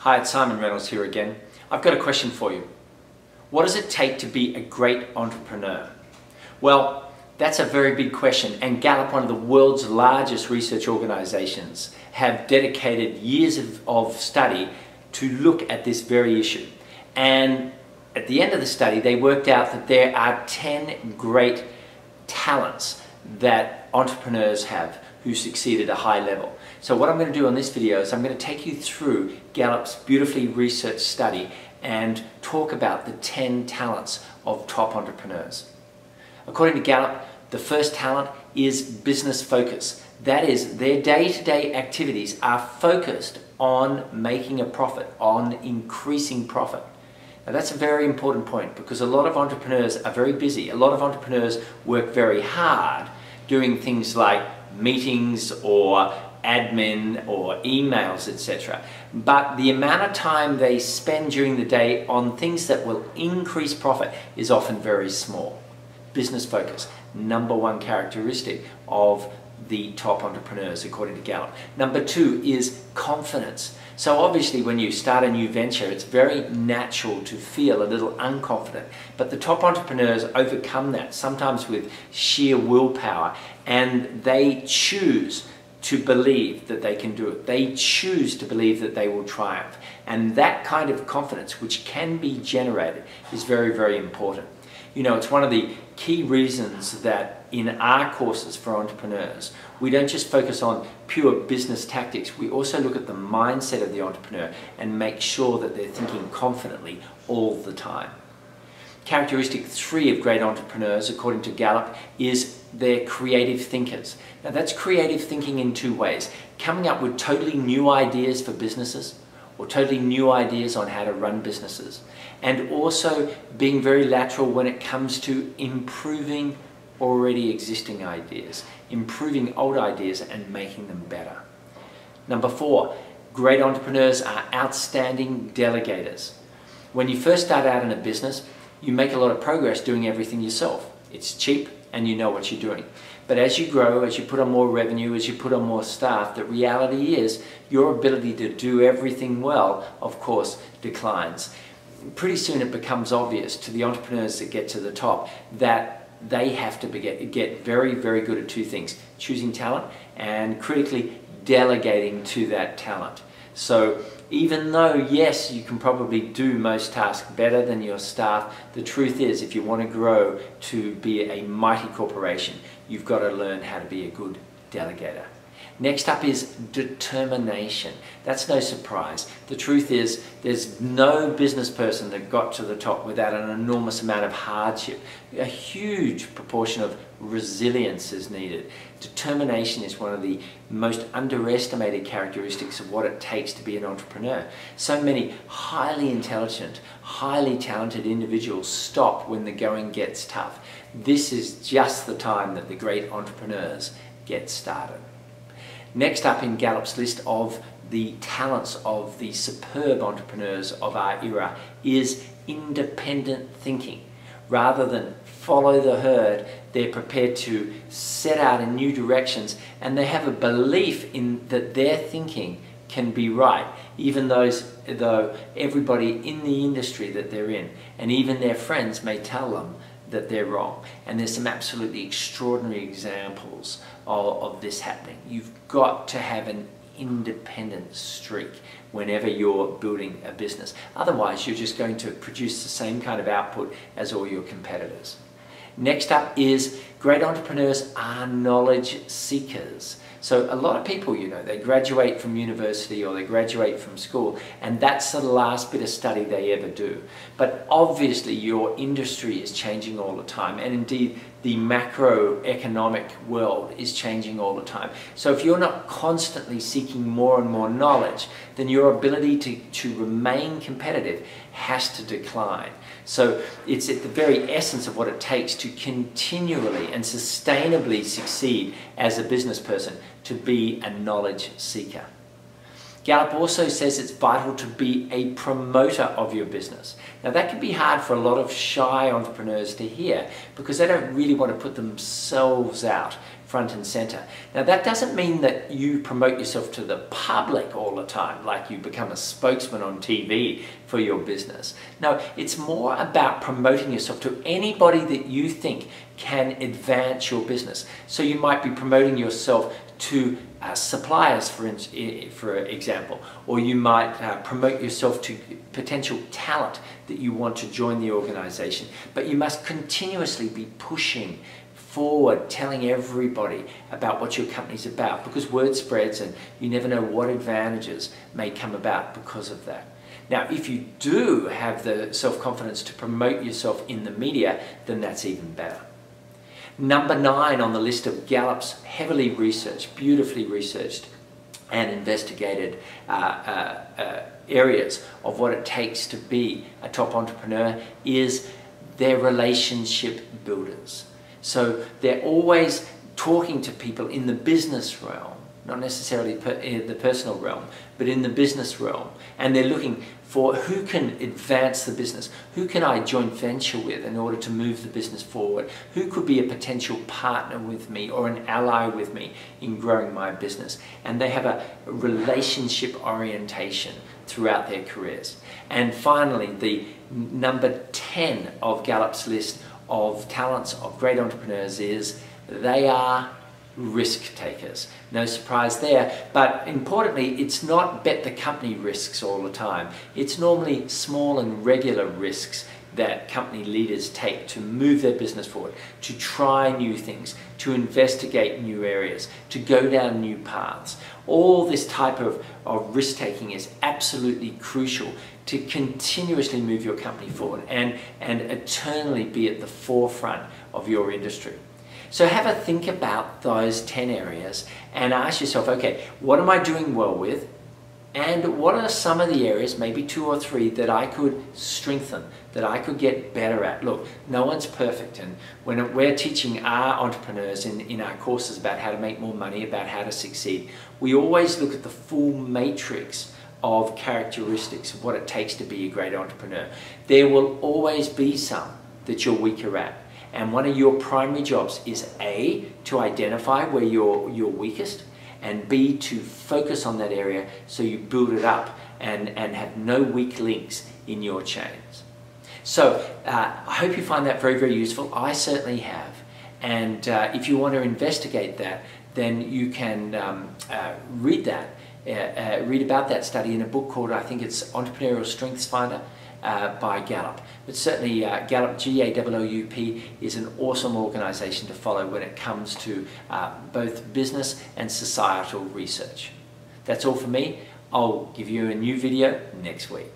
Hi, it's Simon Reynolds here again. I've got a question for you. What does it take to be a great entrepreneur? Well, that's a very big question, and Gallup, one of the world's largest research organizations, have dedicated years of study to look at this very issue. And at the end of the study, they worked out that there are 10 great talents that entrepreneurs have who succeed at a high level. So what I'm going to do on this video is I'm going to take you through Gallup's beautifully researched study and talk about the 10 talents of top entrepreneurs. According to Gallup, the first talent is business focus. That is, their day-to-day activities are focused on making a profit, on increasing profit. Now that's a very important point because a lot of entrepreneurs are very busy. A lot of entrepreneurs work very hard doing things like meetings or admin or emails, etc. But the amount of time they spend during the day on things that will increase profit is often very small. Business focus, number one characteristic of the top entrepreneurs according to Gallup. Number two is confidence. So obviously when you start a new venture, it's very natural to feel a little unconfident. But the top entrepreneurs overcome that, sometimes with sheer willpower, and they choose to believe that they can do it. They choose to believe that they will triumph. And that kind of confidence, which can be generated, is very, very important. You know, it's one of the key reasons that in our courses for entrepreneurs, we don't just focus on pure business tactics, we also look at the mindset of the entrepreneur and make sure that they're thinking confidently all the time. Characteristic 3 of great entrepreneurs, according to Gallup, is they're creative thinkers. Now that's creative thinking in two ways: coming up with totally new ideas for businesses, or totally new ideas on how to run businesses, and also being very lateral when it comes to improving already existing ideas, improving old ideas and making them better. Number 4, great entrepreneurs are outstanding delegators. When you first start out in a business, you make a lot of progress doing everything yourself. It's cheap and you know what you're doing. But as you grow, as you put on more revenue, as you put on more staff, the reality is your ability to do everything well, of course, declines. Pretty soon it becomes obvious to the entrepreneurs that get to the top that they have to get very, very good at two things: choosing talent and critically delegating to that talent. So even though, yes, you can probably do most tasks better than your staff, the truth is if you want to grow to be a mighty corporation, you've got to learn how to be a good delegator. Next up is determination. That's no surprise. The truth is there's no business person that got to the top without an enormous amount of hardship. A huge proportion of resilience is needed. Determination is one of the most underestimated characteristics of what it takes to be an entrepreneur. So many highly intelligent, highly talented individuals stop when the going gets tough. This is just the time that the great entrepreneurs get started. Next up in Gallup's list of the talents of the superb entrepreneurs of our era is independent thinking. Rather than follow the herd, they're prepared to set out in new directions, and they have a belief in that their thinking can be right, even though everybody in the industry that they're in and even their friends may tell them that they're wrong. And there's some absolutely extraordinary examples of this happening. You've got to have an independent streak whenever you're building a business. Otherwise, you're just going to produce the same kind of output as all your competitors. Next up is great entrepreneurs are knowledge seekers. So a lot of people, you know, they graduate from university or they graduate from school, and that's the last bit of study they ever do. But obviously your industry is changing all the time, and indeed the macroeconomic world is changing all the time. So if you're not constantly seeking more and more knowledge, then your ability to remain competitive has to decline. So it's at the very essence of what it takes to continually and sustainably succeed as a business person, to be a knowledge seeker. Gallup also says it's vital to be a promoter of your business. Now that can be hard for a lot of shy entrepreneurs to hear because they don't really want to put themselves out front and center. Now that doesn't mean that you promote yourself to the public all the time, like you become a spokesman on TV for your business. No, it's more about promoting yourself to anybody that you think can advance your business. So you might be promoting yourself to suppliers, for example, or you might promote yourself to potential talent that you want to join the organization. But you must continuously be pushing forward, telling everybody about what your company's about, because word spreads and you never know what advantages may come about because of that. Now, if you do have the self-confidence to promote yourself in the media, then that's even better. Number 9 on the list of Gallup's heavily researched, beautifully researched and investigated areas of what it takes to be a top entrepreneur is their relationship builders. So they're always talking to people in the business realm, not necessarily in the personal realm, but in the business realm. And they're looking for who can advance the business, who can I joint venture with in order to move the business forward, who could be a potential partner with me or an ally with me in growing my business. And they have a relationship orientation throughout their careers. And finally, the number 10 of Gallup's list of talents of great entrepreneurs is they are risk takers. No surprise there, but importantly, it's not bet the company risks all the time. It's normally small and regular risks that company leaders take to move their business forward, to try new things, to investigate new areas, to go down new paths. All this type of risk taking is absolutely crucial to continuously move your company forward and eternally be at the forefront of your industry. So have a think about those 10 areas and ask yourself, okay, what am I doing well with? And what are some of the areas, maybe 2 or 3, that I could strengthen, that I could get better at? Look, no one's perfect, and when we're teaching our entrepreneurs in our courses about how to make more money, about how to succeed, we always look at the full matrix of characteristics of what it takes to be a great entrepreneur. There will always be some that you're weaker at. And one of your primary jobs is A, to identify where you're weakest, and B, to focus on that area so you build it up and have no weak links in your chains. So I hope you find that very, very useful. I certainly have. And if you want to investigate that, then you can read about that study in a book called, I think it's Entrepreneurial Strengths Finder, by Gallup. But certainly Gallup, G-A-L-L-U-P, is an awesome organization to follow when it comes to both business and societal research. That's all for me. I'll give you a new video next week.